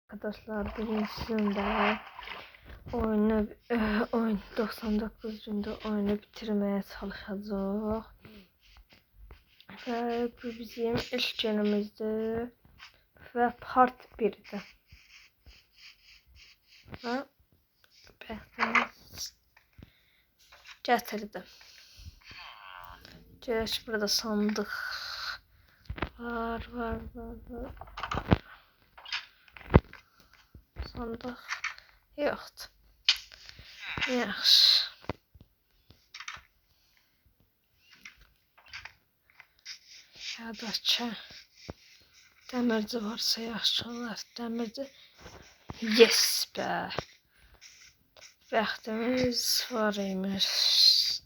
Arkadaşlar birincisinde oyun 99 günde oyunu bitirmeye çalışacağız. Ve bu bizim ilk günümüzdü ve part 1'di. Ve bəxtimiz gətirdi. Görək burada sandıq var. Sandıq yoxdur. Yaxşı. Yadakı dəmirci varsa yaxşı olar. Dəmirci. Yes be. Bəxtimiz var imiş.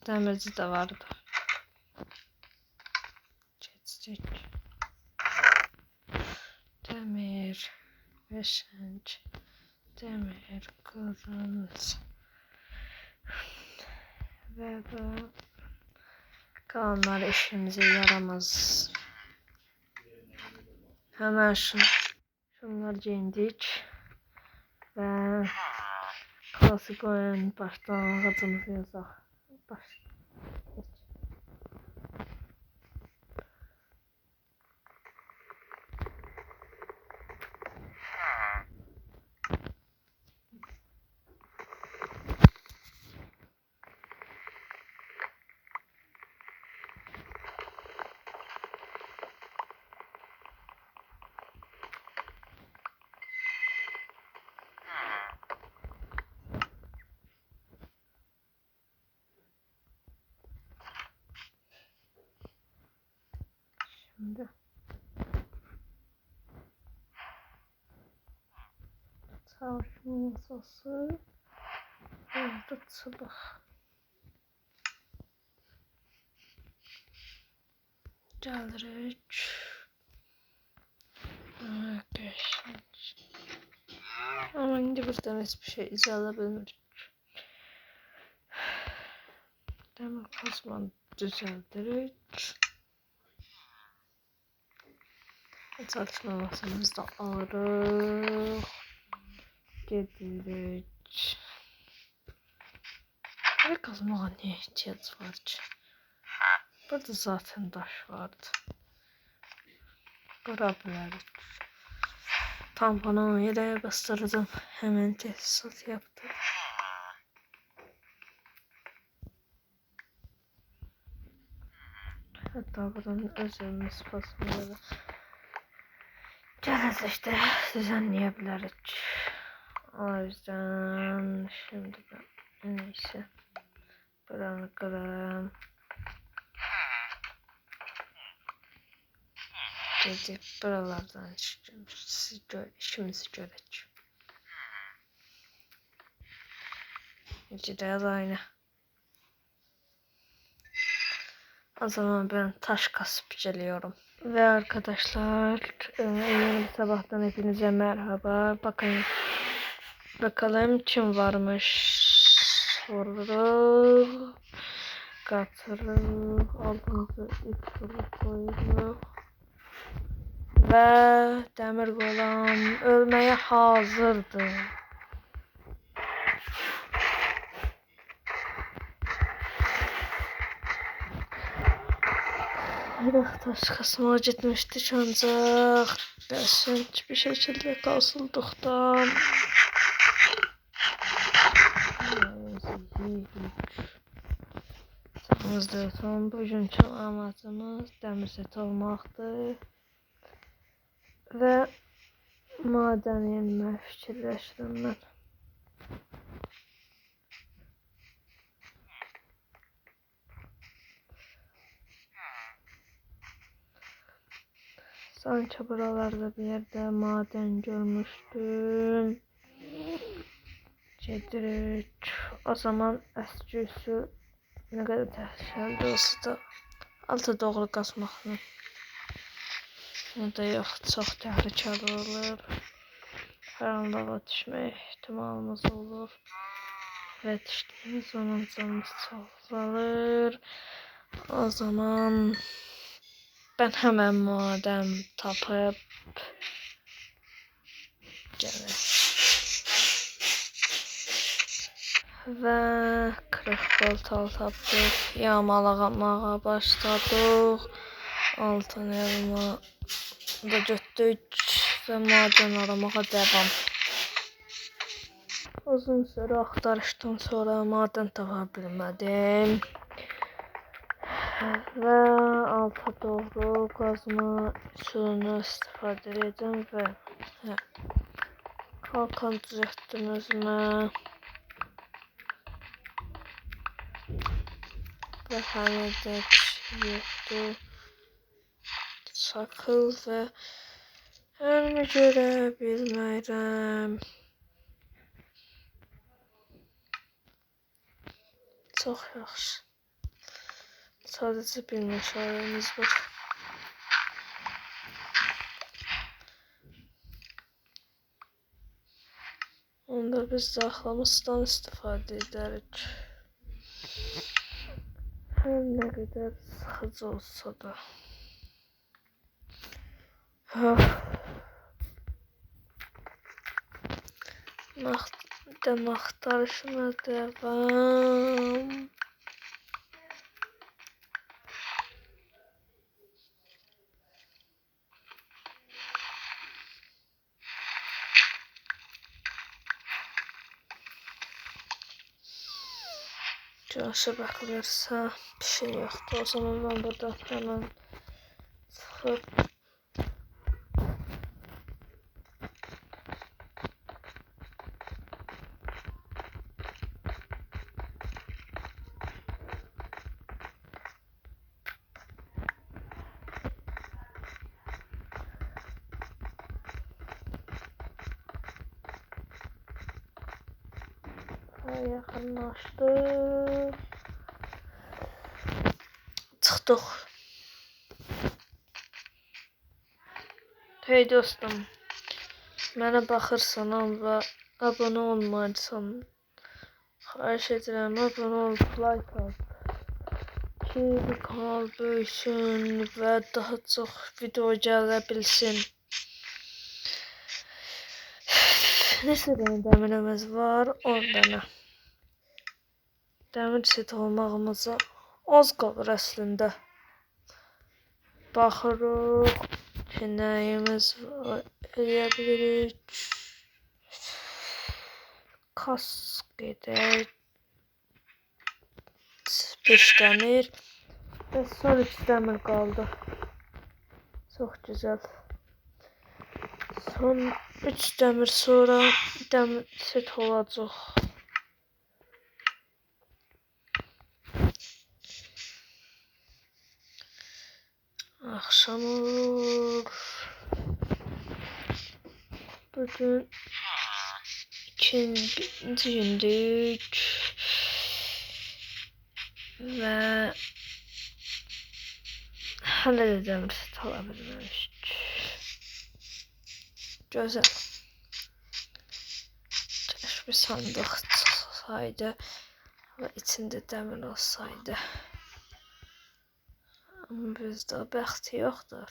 Dəmirci də vardı. Geçecek. Demir, beşenç, demir, kırınç. Ve bu kalanlar işimize yaramaz. Hemen şunlar giyindik. Ve klasik oyun başlangıcımızı yazaq. Şimdi çarşının masası burada çubuk. Gəlirik. Ama indi buradan hiçbir şey izah bilmirik. Demir kazmanı düzeldirik. Çarşının masamızda alırıq. Gedirik. Ve kazmağa niye ihtiyaç var ki? Burada zaten daş vardı. Qıra bilərik. Tamponu yerə bastırdım. Hemen tesisat yaptım. Hatta buradan özümüz basmaları gələcəkdə düzenleyebilirik. O yüzden şimdi ben neyse buranı kırarım. Gedib buralardan işimizi görək. Gideceğiz aynı. O zaman ben taş kasıp geliyorum. Ve arkadaşlar yeni bir sabahtan hepinize merhaba. Bakalım kim varmış. Vururuz. Katırız. Altımızı ip koyuyoruz. Ve demir golem ölmeye hazırdır. Taş kasmaya gitmiştik ancak beşinci bir şekilde kasıldıktan son bugünkü amacımız demir set olmaktır ve maden yenme fikirləşdim ben. Sanki buralarda bir yerde maden görmüştüm. Gedirik. O zaman eski usul ne kadar tehlikeli olsa da altı doğru kasmaqla. Ya da yox, çox təhlükəli olur. Karanlığa düşmə ihtimalımız olur. Ve düşdüyümüz zaman canımız çoxalır. O zaman ben hemen maden tapıp gəlir. Və 40 baltal tapdıq. Yağmalamağa başladıq. Altın elma da götürdük və maden aramağa devam. Uzun süre axtarışdan sonra maden tapa bilmədim. Və alta doğru qazma üsulunu istifadə edəcəm və kalkan düzəltdim özümə. Və hələ də bir şey yoxdur. Çakıl və önümü görə bilməyirəm. Çox yaxşı. Sadəcə bir meşalemiz var. Onda biz daxlamışdan istifadə edərik. Hər nə qədər sıxıcı olsa da. Maden axtarışına devam. Güneşe bakılırsa bir şey yoktu. O zaman ben burada hemen çıkıp yakınlaştık. Çıktık. Hey dostum, mənə baxırsan və abunə olmayırsan, xahiş edirəm abunə ol, like at ki bu kanal böyüsün və daha çox video gələ bilsin. Neçə dənə dəmirimiz var? 10 dənə. Dəmir set olmağımıza az qalır əslində. Baxırıq ki, nəyimiz eləyə bilirik. Kask edək. 5 dəmir və son 3 dəmir qaldı. Çox gözəl. Son 3 dəmir sonra dəmir set olacaq. Akşam olur. Bugün ikinci gündük. Ve hələ də dəmir set ala bilməmişik. Gözəl. Bir sandıq çıxsaydı və içində dəmir olsaydı. Ama bizdə bəxt yoxdur.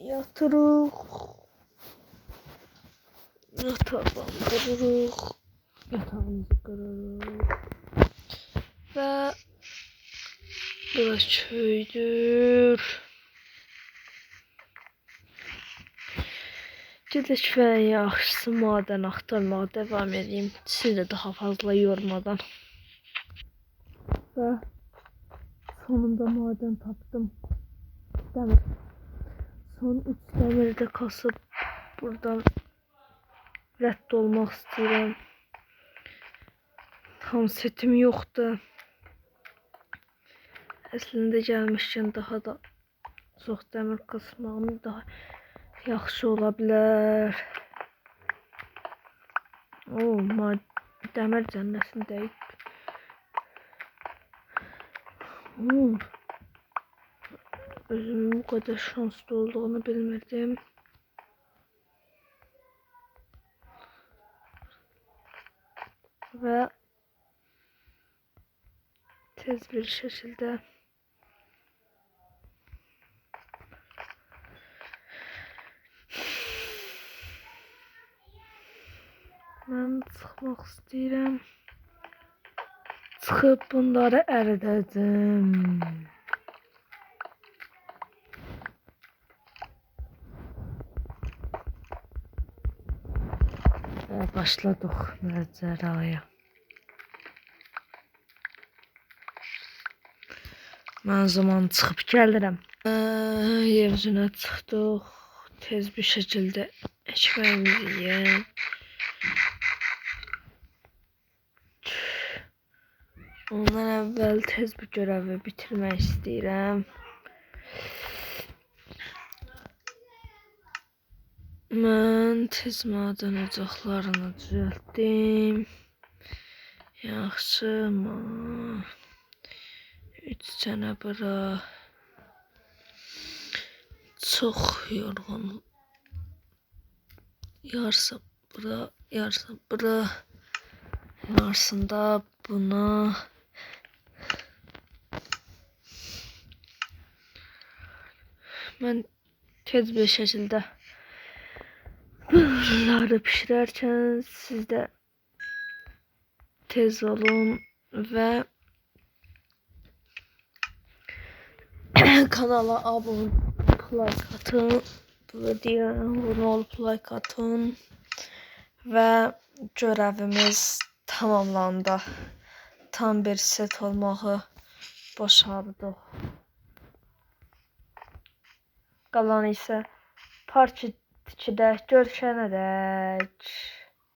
Yatırıq. Yatağı bandırırıq. Yatağımızı qırırıq. Və bura köydür. Gedək və yaxşısı maden axtarmağa devam edeyim. Sizi də daha fazla yormadan. Və sonunda maden tapdım. Dəmir. Son 3 dəmiri də kasıb buradan rədd olmaq istəyirəm. Tam setim yoxdur. Əslində gəlmişkən daha da çox dəmir kasmağım daha yaxşı ola bilər. Dəmir cənnəsindəyik. Hmm. Özümün bu kadar şanslı olduğunu bilmirdim. Ve tez bir şekilde ben çıxmaq istəyirəm. Çıxıb bunları əridəcəm. Və başladıq macəraya. Mən zaman çıxıb gəlirəm. Yer üzünə çıxdıq. Tez bir şəkildə ekmeğimizi yiyək. Ondan əvvəl tez bu görəvi bitirmək istəyirəm. Mən tez madən ocaqlarını düzəltdim. Yaxşı mı? 3 dənə bura. Çox yorğun. Yarısı bura, yarısı bura. Yarısında buna. Mən tez bir şəkildə bunları pişirərkən siz də tez olun və kanala abone olub like atın. Videoya abone olub like atın və görevimiz tamamlandı. Tam bir set olmağı başardıq. Qalan isə part 2-də görüşənədək.